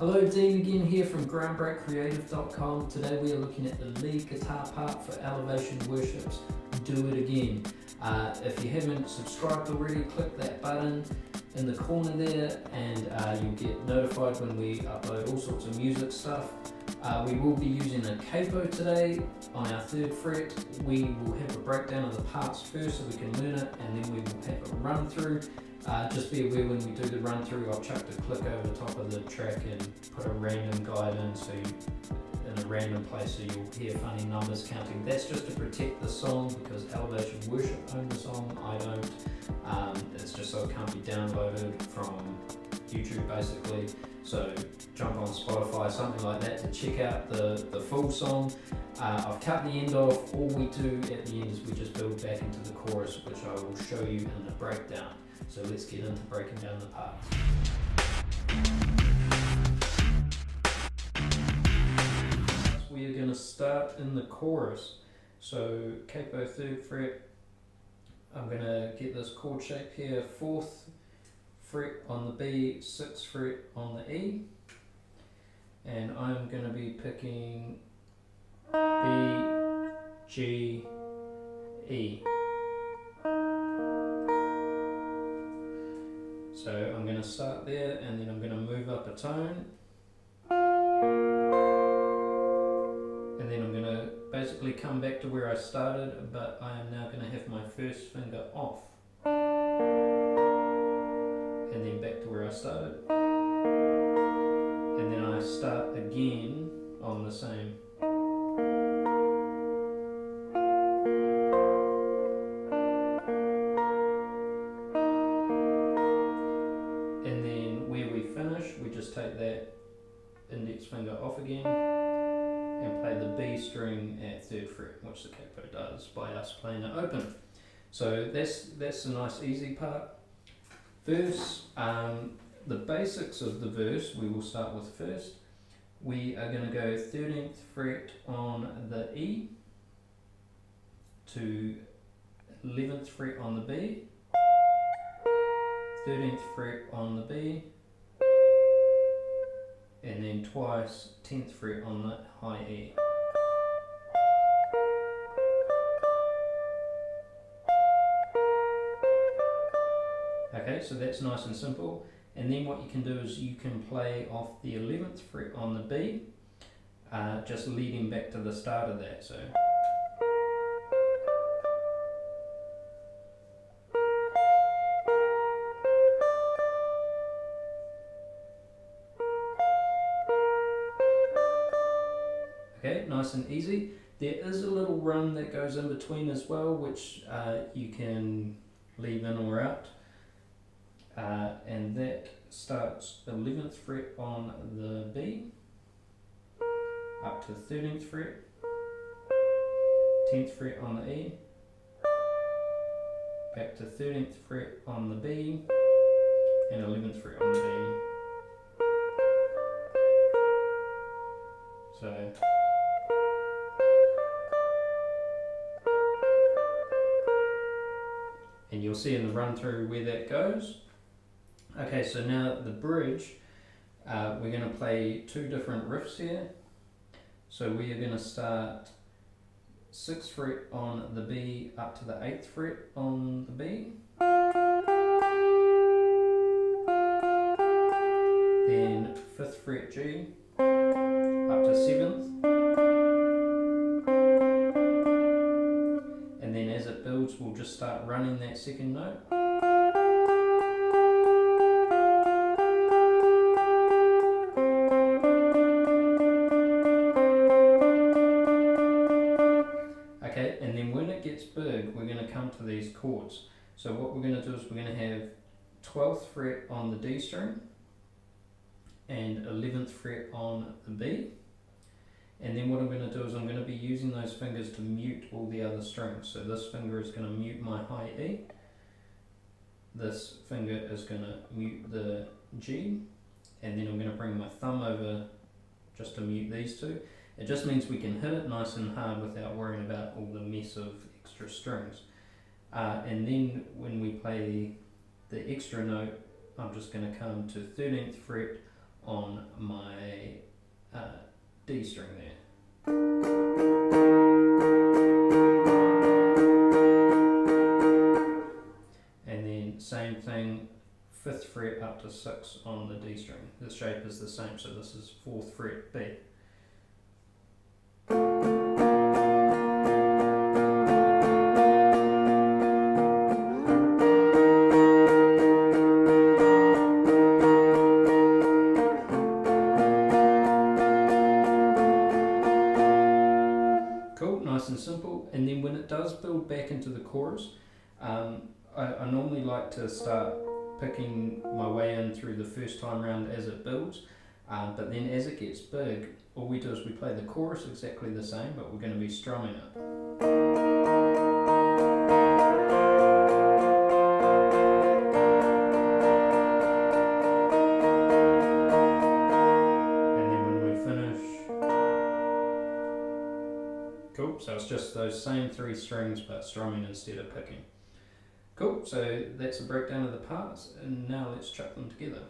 Hello, Dean again here from groundbreakcreative.com. Today we are looking at the lead guitar part for Elevation Worship's Do It Again. If you haven't subscribed already, click that button in the corner there and you'll get notified when we upload all sorts of music stuff. We will be using a capo today on our 3rd fret. We will have a breakdown of the parts first so we can learn it, and then we will have a run through. Just be aware when we do the run through, I've chucked a click over the top of the track and put a random guide in, so in a random place, so you'll hear funny numbers counting. That's just to protect the song because Elevation Worship own the song, I don't. It's just so it can't be downloaded from YouTube basically. So jump on Spotify, something like that, to check out the full song. I've cut the end off. All we do at the end is we just build back into the chorus, which I will show you in the breakdown. So let's get into breaking down the parts. We are going to start in the chorus. So capo 3rd fret, I'm going to get this chord shape here, 4th fret on the B, 6th fret on the E, and I'm going to be picking B, G, E. So I'm going to start there and then I'm going to move up a tone, and then I'm going to basically come back to where I started, but I am now going to have my first finger off and then back to where I started, and then I start again on the same. And then where we finish, we just take that index finger off again and play the B string at 3rd fret, which the capo does by us playing it open. So that's the nice easy part. Verse, the basics of the verse we will start with first. We are going to go 13th fret on the E to 11th fret on the B, 13th fret on the B, and then twice 10th fret on the high E. Okay, so that's nice and simple. And then what you can do is you can play off the 11th fret on the B, just leading back to the start of that. So okay, nice and easy. There is a little run that goes in between as well, which you can leave in or out. And that starts 11th fret on the B, up to 13th fret, 10th fret on the E, back to 13th fret on the B, and 11th fret on the B. So and you'll see in the run through where that goes. Okay, so now the bridge, we're going to play 2 different riffs here. So we are going to start 6th fret on the B up to the 8th fret on the B. Then 5th fret G up to 7th. And then as it builds, we'll just start running that 2nd note. Okay, and then when it gets big, we're going to come to these chords. So what we're going to do is we're going to have 12th fret on the D string and 11th fret on the B. And then what I'm going to do is I'm going to be using those fingers to mute all the other strings. So this finger is going to mute my high E. This finger is going to mute the G. And then I'm going to bring my thumb over just to mute these 2. It just means we can hit it nice and hard without worrying about all the mess of extra strings. And then when we play the extra note, I'm just going to come to 13th fret on my D string there. And then same thing, 5th fret up to 6 on the D string. The shape is the same, so this is 4th fret B. Cool, nice and simple. And then when it does build back into the chorus, I normally like to start picking my way in through the first time round as it builds, but then as it gets big, all we do is we play the chorus exactly the same, but we're going to be strumming it. And then when we finish, cool, so it's just those same 3 strings but strumming instead of picking. Cool, so that's a breakdown of the parts, and now let's chuck them together.